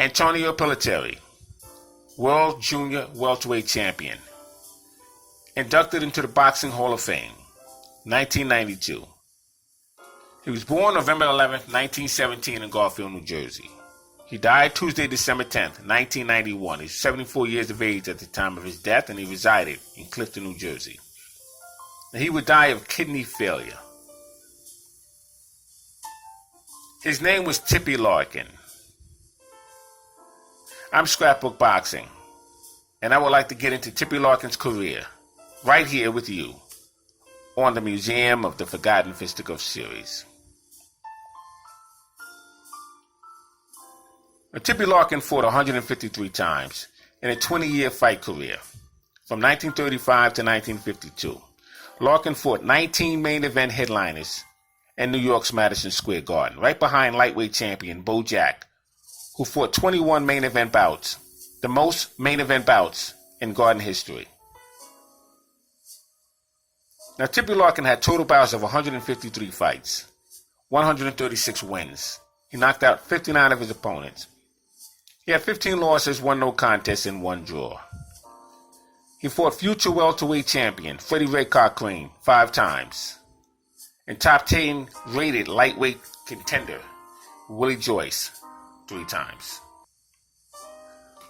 Antonio Pelleteri, World Junior Welterweight Champion. Inducted into the Boxing Hall of Fame, 1992. He was born November 11, 1917 in Garfield, New Jersey. He died Tuesday, December 10, 1991. He's 74 years of age at the time of his death, and he resided in Clifton, New Jersey. And he would die of kidney failure. His name was Tippy Larkin. I'm Scrapbook Boxing, and I would like to get into Tippy Larkin's career right here with you on the Museum of the Forgotten Fisticuffs series. Now, Tippy Larkin fought 153 times in a 20-year fight career from 1935 to 1952. Larkin fought 19 main event headliners in New York's Madison Square Garden, right behind lightweight champion Bo Jack, who fought 21 main event bouts, the most main event bouts in Garden history. Now, Tippy Larkin had total bouts of 153 fights, 136 wins. He knocked out 59 of his opponents. He had 15 losses, 1 no contest, and 1 draw. He fought future welterweight champion Freddie Ray Cochrane 5 times, and top 10 rated lightweight contender Willie Joyce 3 times.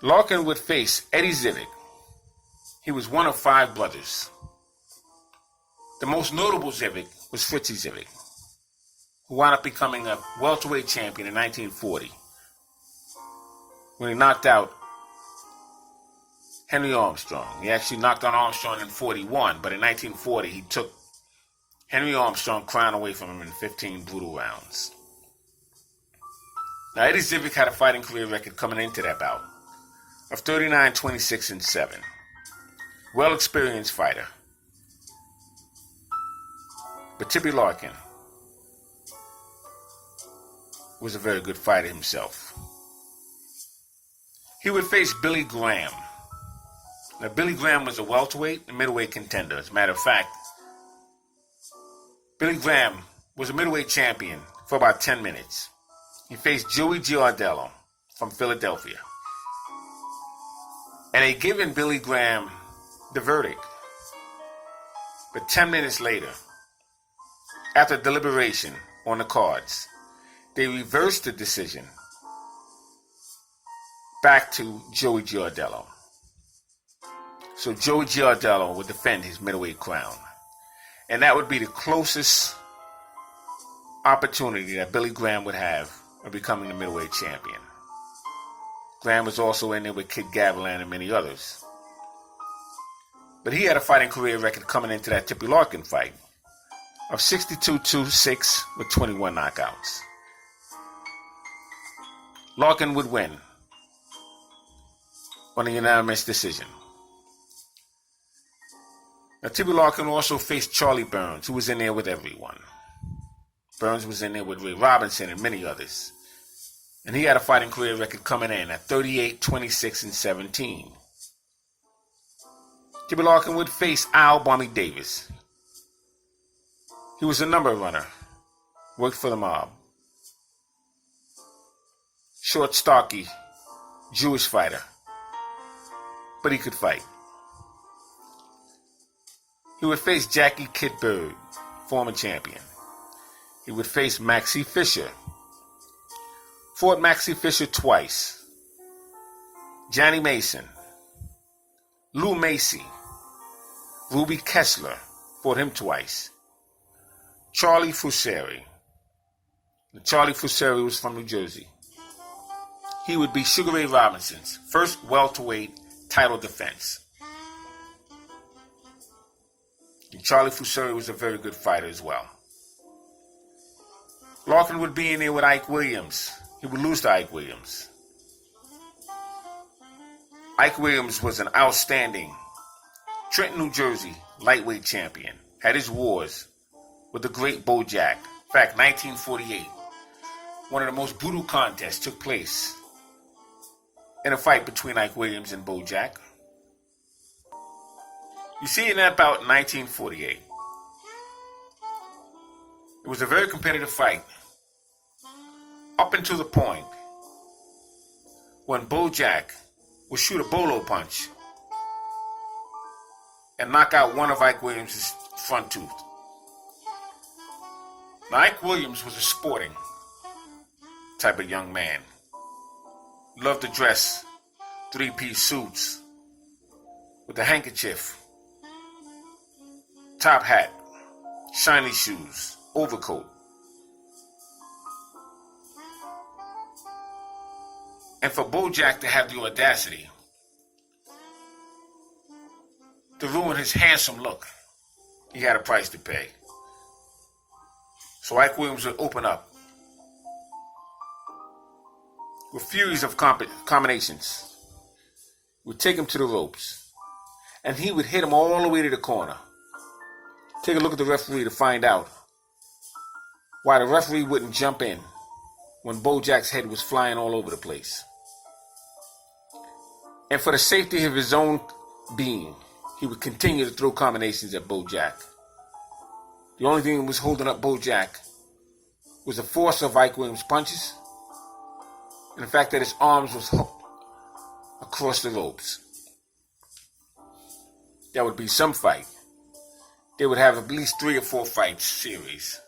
Larkin would face Eddie Zivic. He was one of 5 brothers. The most notable Zivic was Fritzy Zivic, who wound up becoming a welterweight champion in 1940 when he knocked out Henry Armstrong. He actually knocked out Armstrong in 41, but in 1940 he took Henry Armstrong's crown away from him in 15 brutal rounds. Now, Eddie Zivic had a fighting career record coming into that bout of 39, 26, and 7. Well-experienced fighter. But Tippy Larkin was a very good fighter himself. He would face Billy Graham. Now, Billy Graham was a welterweight and middleweight contender. As a matter of fact, Billy Graham was a middleweight champion for about 10 minutes. He faced Joey Giardello from Philadelphia. And they given Billy Graham the verdict. But 10 minutes later, after deliberation on the cards, they reversed the decision back to Joey Giardello. So Joey Giardello would defend his middleweight crown. And that would be the closest opportunity that Billy Graham would have of becoming the middleweight champion. Graham was also in there with Kid Gavilan and many others. But he had a fighting career record coming into that Tippy Larkin fight of 62-6 with 21 knockouts. Larkin would win on a unanimous decision. Now, Tippy Larkin also faced Charlie Burns, who was in there with everyone. Burns was in there with Ray Robinson and many others. And he had a fighting career record coming in at 38, 26, and 17. Tippy Larkin would face Al Barmy Davis. He was a number runner, worked for the mob. Short, stocky, Jewish fighter. But he could fight. He would face Jackie Kid Bird, former champion. He would face Maxie Fisher. Fought Maxie Fisher twice. Johnny Mason. Lou Macy. Ruby Kessler. Fought him twice. Charlie Fusari. Charlie Fusari was from New Jersey. He would be Sugar Ray Robinson's first welterweight title defense. And Charlie Fusari was a very good fighter as well. Larkin would be in there with Ike Williams. He would lose to Ike Williams. Ike Williams was an outstanding Trenton, New Jersey lightweight champion. Had his wars with the great Bo Jack. In fact, 1948, one of the most brutal contests took place in a fight between Ike Williams and Bo Jack. You see, in that bout in 1948, it was a very competitive fight up until the point when Bojack would shoot a bolo punch and knock out one of Ike Williams' front tooth. Now, Ike Williams was a sporting type of young man. Loved to dress three-piece suits with a handkerchief, top hat, shiny shoes, overcoat. And for Bojack to have the audacity to ruin his handsome look, he had a price to pay. So Ike Williams would open up with furies of combinations. Would take him to the ropes, and he would hit him all the way to the corner. Take a look at the referee to find out why the referee wouldn't jump in when Bojack's head was flying all over the place. And for the safety of his own being, he would continue to throw combinations at Bojack. The only thing that was holding up Bojack was the force of Ike Williams' punches and the fact that his arms was hooked across the ropes. That would be some fight. They would have at least 3 or 4 fights series.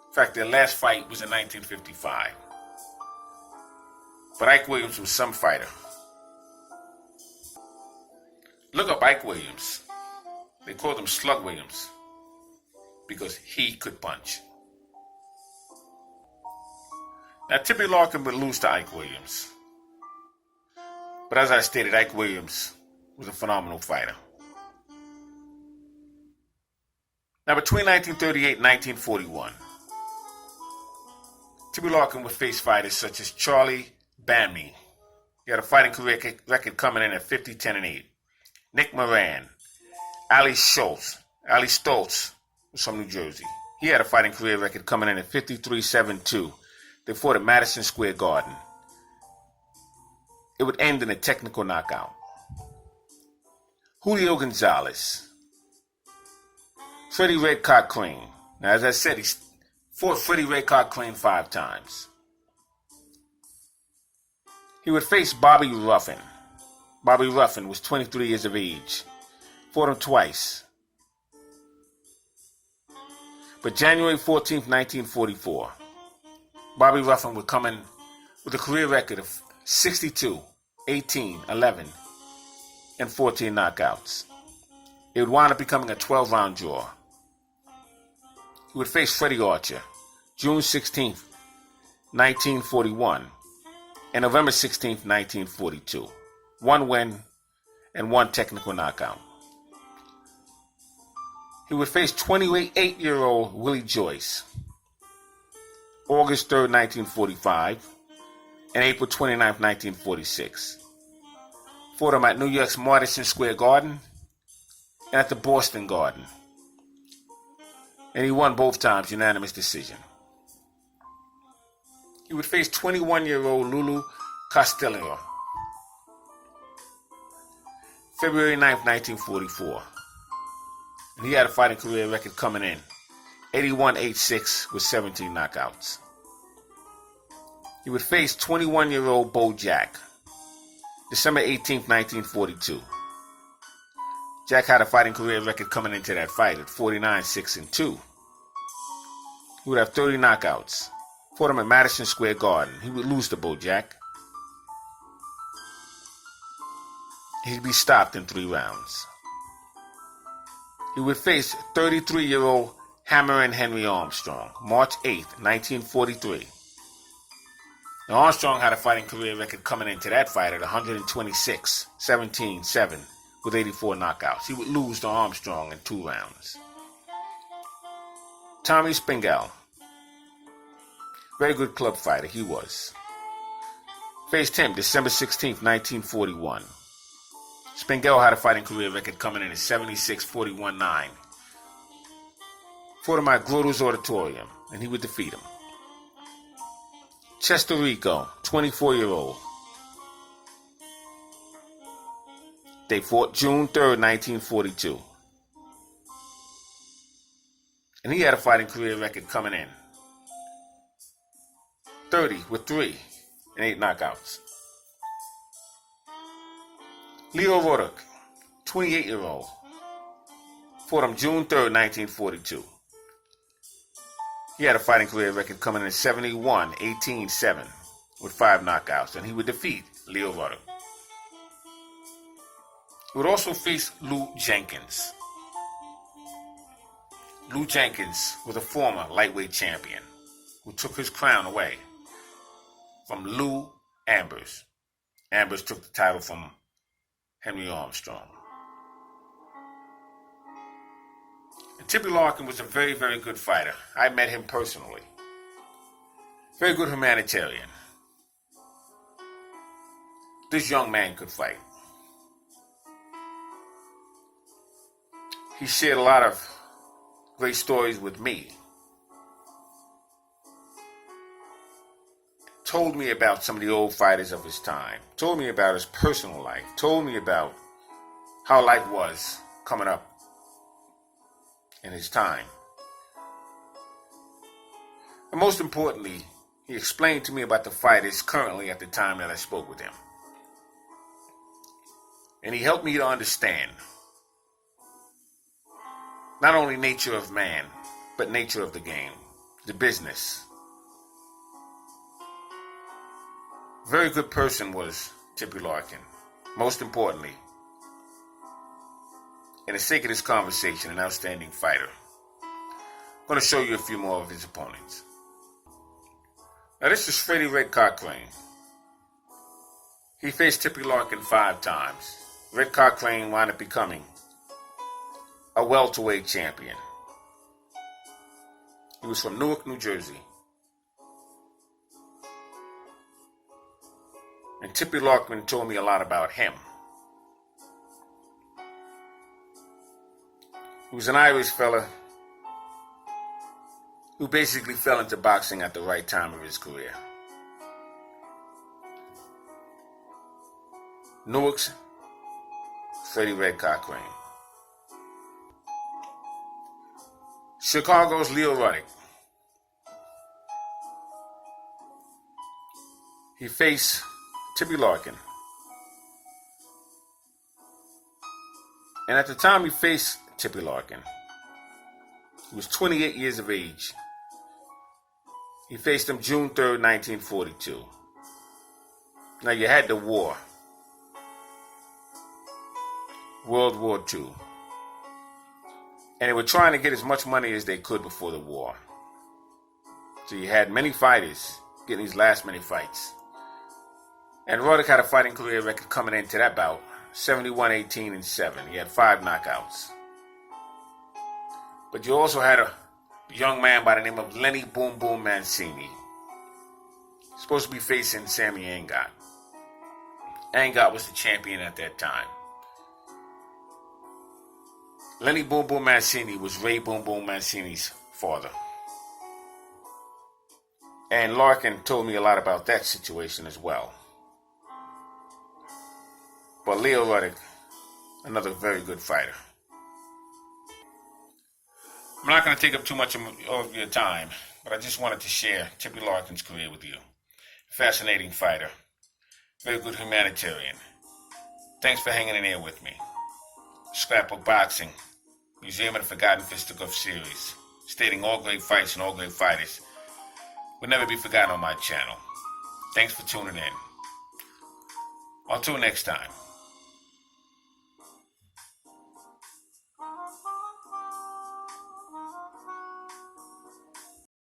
In fact, their last fight was in 1955. But Ike Williams was some fighter. Look up Ike Williams. They called him Slug Williams because he could punch. Now, Tippy Larkin would lose to Ike Williams. But as I stated, Ike Williams was a phenomenal fighter. Now, between 1938 and 1941, Tippy Larkin would face fighters such as Charlie Bamney. He had a fighting career record coming in at 50-10-8. Nick Moran, Ali Stoltz was from New Jersey. He had a fighting career record coming in at 53-7-2. They fought at Madison Square Garden. It would end in a technical knockout. Julio Gonzalez, Freddie Red Cock Crane. Now, as I said, he fought Freddie Red Cock Crane 5 times. He would face Bobby Ruffin. Bobby Ruffin was 23 years of age. Fought him twice. But January 14th, 1944, Bobby Ruffin would come in with a career record of 62, 18, 11, and 14 knockouts. It would wind up becoming a 12-round draw. He would face Freddie Archer, June 16th, 1941, and November 16th, 1942. 1 win and 1 technical knockout. He would face 28-year-old Willie Joyce, August 3rd, 1945, and April 29th, 1946. Fought him at New York's Madison Square Garden and at the Boston Garden. And he won both times, unanimous decision. He would face 21-year-old Lulu Castillo, February 9th, 1944. And he had a fighting career record coming in 81-8-6 with 17 knockouts. He would face 21-year-old Bojack, December 18th, 1942. Jack had a fighting career record coming into that fight at 49-6-2. He would have 30 knockouts. Fought him at Madison Square Garden. He would lose to Bojack. He'd be stopped in 3 rounds. He would face 33-year-old Hammerin' Henry Armstrong, March 8th, 1943. Now, Armstrong had a fighting career record coming into that fight at 126, 17-7, with 84 knockouts. He would lose to Armstrong in 2 rounds. Tommy Spingal, very good club fighter, he was. Faced him December 16th, 1941. Spingal had a fighting career record coming in at 76-41-9. Fought him at Grotto's Auditorium, and he would defeat him. Chester Rico, 24-year-old. They fought June 3rd, 1942. And he had a fighting career record coming in 30 with 3 and 8 knockouts. Leo Roddick, 28-year-old, fought him June 3rd, 1942. He had a fighting career record coming in at 71-18-7 with 5 knockouts, and he would defeat Leo Roddick. He would also face Lou Jenkins. Lou Jenkins was a former lightweight champion who took his crown away from Lou Ambers. Ambers took the title from Henry Armstrong. And Tippy Larkin was a very, very good fighter. I met him personally. Very good humanitarian. This young man could fight. He shared a lot of great stories with me. Told me about some of the old fighters of his time. Told me about his personal life. Told me about how life was coming up in his time. And most importantly, he explained to me about the fighters currently at the time that I spoke with him. And he helped me to understand not only nature of man, but nature of the game, the business. Very good person was Tippy Larkin. Most importantly, in the sake of this conversation, an outstanding fighter. I'm going to show you a few more of his opponents. Now this is Freddie Red Cochrane. He faced Tippy Larkin 5 times. Red Cochrane wound up becoming a welterweight champion. He was from Newark, New Jersey. And Tippy Larkin told me a lot about him. He was an Irish fella who basically fell into boxing at the right time of his career. Newark's Freddie Red Cochrane. Chicago's Leo Roddick. He faced Tippy Larkin. And at the time he faced Tippy Larkin, he was 28 years of age. He faced him June 3rd, 1942. Now you had the war. World War II. And they were trying to get as much money as they could before the war. So you had many fighters getting these last minute fights. And Roddick had a fighting career record coming into that bout, 71-18-7. He had 5 knockouts. But you also had a young man by the name of Lenny Boom Boom Mancini. Supposed to be facing Sammy Angot. Angot was the champion at that time. Lenny Boom Boom Mancini was Ray Boom Boom Mancini's father. And Larkin told me a lot about that situation as well. But Leo Roddick, another very good fighter. I'm not going to take up too much of your time, but I just wanted to share Tippy Larkin's career with you. Fascinating fighter. Very good humanitarian. Thanks for hanging in there with me. Scrapbook Boxing, Museum of the Forgotten Fisticuffs series, stating all great fights and all great fighters will never be forgotten on my channel. Thanks for tuning in. Until next time.